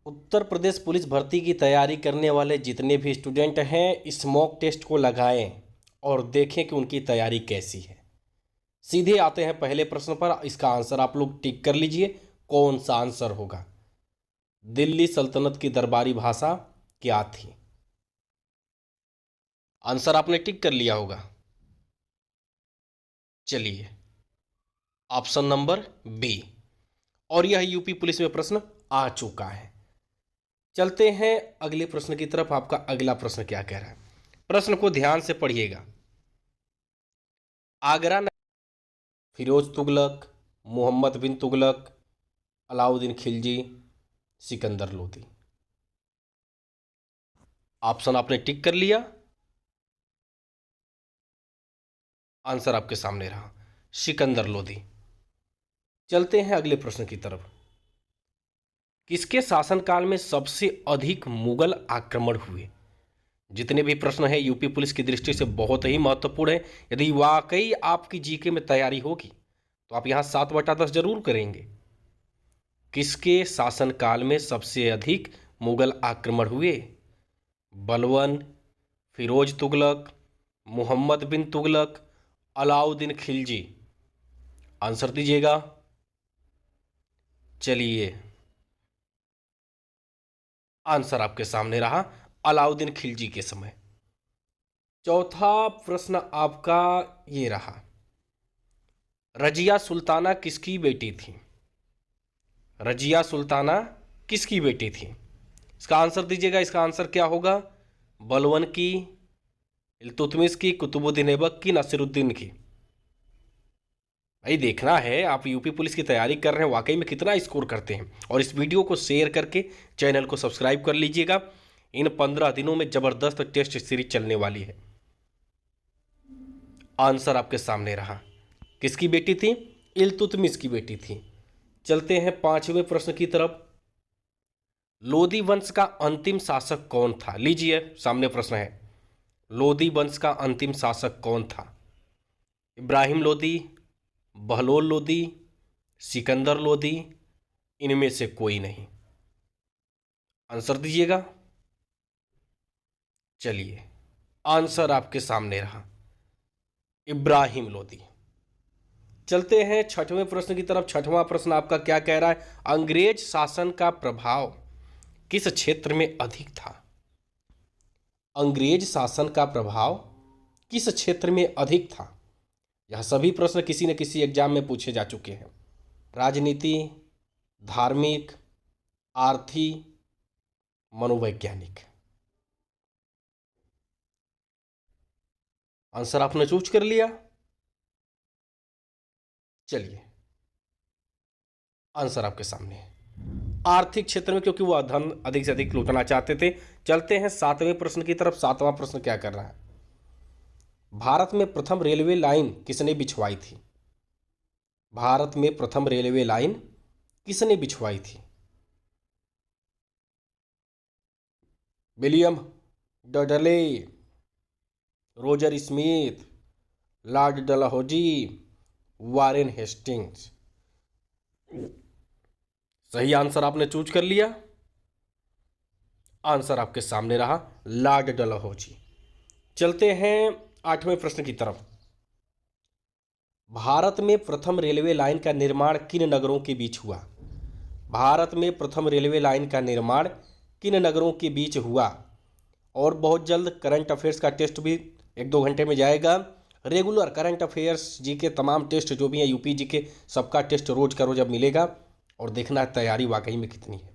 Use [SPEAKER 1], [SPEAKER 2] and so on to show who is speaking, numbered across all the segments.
[SPEAKER 1] Uttar Pradesh police भर्ती की तैयारी करने वाले जितने भी स्टूडेंट हैं इस मॉक टेस्ट को लगाएं और देखें कि उनकी तैयारी कैसी है। सीधे आते हैं पहले प्रश्न पर। इसका आंसर आप लोग टिक कर लीजिए। कौन सा आंसर होगा? दिल्ली सल्तनत की दरबारी भाषा क्या थी? आंसर आपने टिक कर लिया होगा। चलिए, ऑप्शन नंबर बी। और यह यूपी पुलिस में प्रश्न आ चुका है। चलते हैं अगले प्रश्न की तरफ। आपका अगला प्रश्न क्या कह रहा है? प्रश्न को ध्यान से पढ़िएगा। आगरा फिरोज तुगलक, मोहम्मद बिन तुगलक, अलाउद्दीन खिलजी, सिकंदर लोदी। ऑप्शन आपने टिक कर लिया। आंसर आपके सामने रहा, सिकंदर लोदी। चलते हैं अगले प्रश्न की तरफ। किसके शासनकाल में सबसे अधिक मुगल आक्रमण हुए? जितने भी प्रश्न हैं यूपी पुलिस की दृष्टि से बहुत ही महत्वपूर्ण है। यदि वाकई आपकी जीके में तैयारी होगी तो आप यहां 7/10 जरूर करेंगे। किसके शासनकाल में सबसे अधिक मुगल आक्रमण हुए? बलवन, फिरोज तुगलक, मोहम्मद बिन तुगलक, अलाउद्दीन खिलजी। आंसर दीजिएगा। चलिए, आंसर आपके सामने रहा, अलाउद्दीन खिलजी के समय। चौथा प्रश्न आपका ये रहा, रजिया सुल्ताना किसकी बेटी थी? रजिया सुल्ताना किसकी बेटी थी? इसका आंसर दीजिएगा। इसका आंसर क्या होगा? बलवन की, इल्तुतमिश की, कुतुबुद्दीन ऐबक की, नासिरुद्दीन की। भाई देखना है आप यूपी पुलिस की तैयारी कर रहे हैं वाकई में कितना स्कोर करते हैं। और इस वीडियो को शेयर करके चैनल को सब्सक्राइब कर लीजिएगा। इन 15 दिनों में जबरदस्त टेस्ट सीरीज चलने वाली है। आंसर आपके सामने रहा, किसकी बेटी थी? इल्तुतमिश की बेटी थी। चलते हैं 5वें प्रश्न की तरफ। लोदी वंश का अंतिम शासक कौन था? लीजिए, सामने प्रश्न है, लोदी वंश का अंतिम शासक कौन था? इब्राहिम लोदी, बहलोल लोदी, सिकंदर लोदी, इनमें से कोई नहीं। आंसर दीजिएगा। चलिए, आंसर आपके सामने रहा, इब्राहिम लोदी। चलते हैं 6वें प्रश्न की तरफ। 6वां प्रश्न आपका क्या कह रहा है? अंग्रेज शासन का प्रभाव किस क्षेत्र में अधिक था? अंग्रेज शासन का प्रभाव किस क्षेत्र में अधिक था? यह सभी प्रश्न किसी न किसी एग्जाम में पूछे जा चुके हैं। राजनीति, धार्मिक, आर्थिक, मनोवैज्ञानिक। आंसर आपने चूज कर लिया। चलिए, आंसर आपके सामने है, आर्थिक क्षेत्र में, क्योंकि वह धन अधिक से अधिक लूटना चाहते थे। चलते हैं 7वें प्रश्न की तरफ। 7वां प्रश्न क्या कर रहा है? भारत में प्रथम रेलवे लाइन किसने बिछवाई थी? भारत में प्रथम रेलवे लाइन किसने बिछवाई थी? William Dudley, Roger Smith, Lord Dalhousie, Warren Hastings. सही आंसर आपने चूज कर लिया। आंसर आपके सामने रहा, लॉर्ड डलहौजी। चलते हैं 8वें प्रश्न की तरफ। भारत में प्रथम रेलवे लाइन का निर्माण किन नगरों के बीच हुआ? भारत में प्रथम रेलवे लाइन का निर्माण किन नगरों के बीच हुआ? और बहुत जल्द करंट अफेयर्स का टेस्ट भी 1-2 घंटे में जाएगा। रेगुलर करंट अफेयर्स जी के तमाम टेस्ट जो भी हैं यूपी जी के, सबका टेस्ट रोज का रोज अब मिलेगा। और देखना है तैयारी वाकई में कितनी है।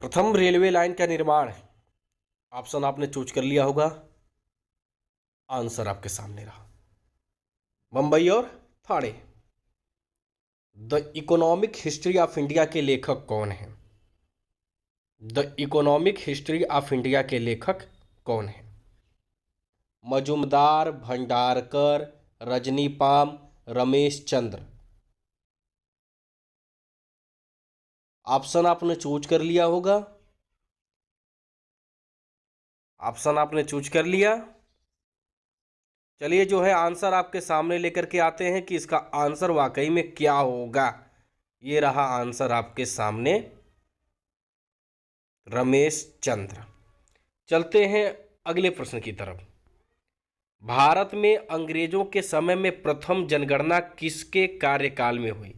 [SPEAKER 1] प्रथम रेलवे लाइन का निर्माण, ऑप्शन आपने चूज कर लिया होगा। आंसर आपके सामने रहा, मुंबई और Thane. The economic history of India के लेखक कौन हैं? The economic history of India के लेखक कौन हैं? मजुमदार, भंडारकर, रजनीपाम, रमेश चंद्र। ऑप्शन आपने चूज कर लिया होगा। ऑप्शन आपने चूज कर लिया। चलिए, जो है आंसर आपके सामने लेकर के आते हैं कि इसका आंसर वाकई में क्या होगा। ये रहा आंसर आपके सामने, रमेश चंद्र। चलते हैं अगले प्रश्न की तरफ। भारत में अंग्रेजों के समय में प्रथम जनगणना किसके कार्यकाल में हुई?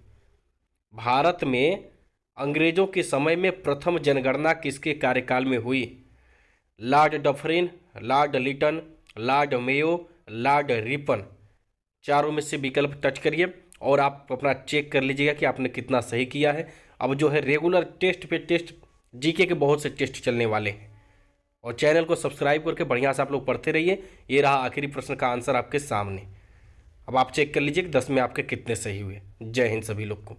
[SPEAKER 1] भारत में अंग्रेजों के समय में प्रथम जनगणना किसके कार्यकाल में हुई? Lord Dufferin, Lord Lytton, Lord Mayo, Lord Ripon. चारों में से विकल्प टच करिए और आप अपना चेक कर लीजिएगा कि आपने कितना सही किया है। अब जो है रेगुलर टेस्ट पे टेस्ट, जीके के बहुत से टेस्ट चलने वाले हैं, और चैनल को सब्सक्राइब करके बढ़िया से आप लोग पढ़ते रहिए। ये रहा आखिरी प्रश्न का आंसर आपके सामने। अब आप चेक कर लीजिए कि 10 में आपके कितने सही हुए। जय हिंद सभी लोग को।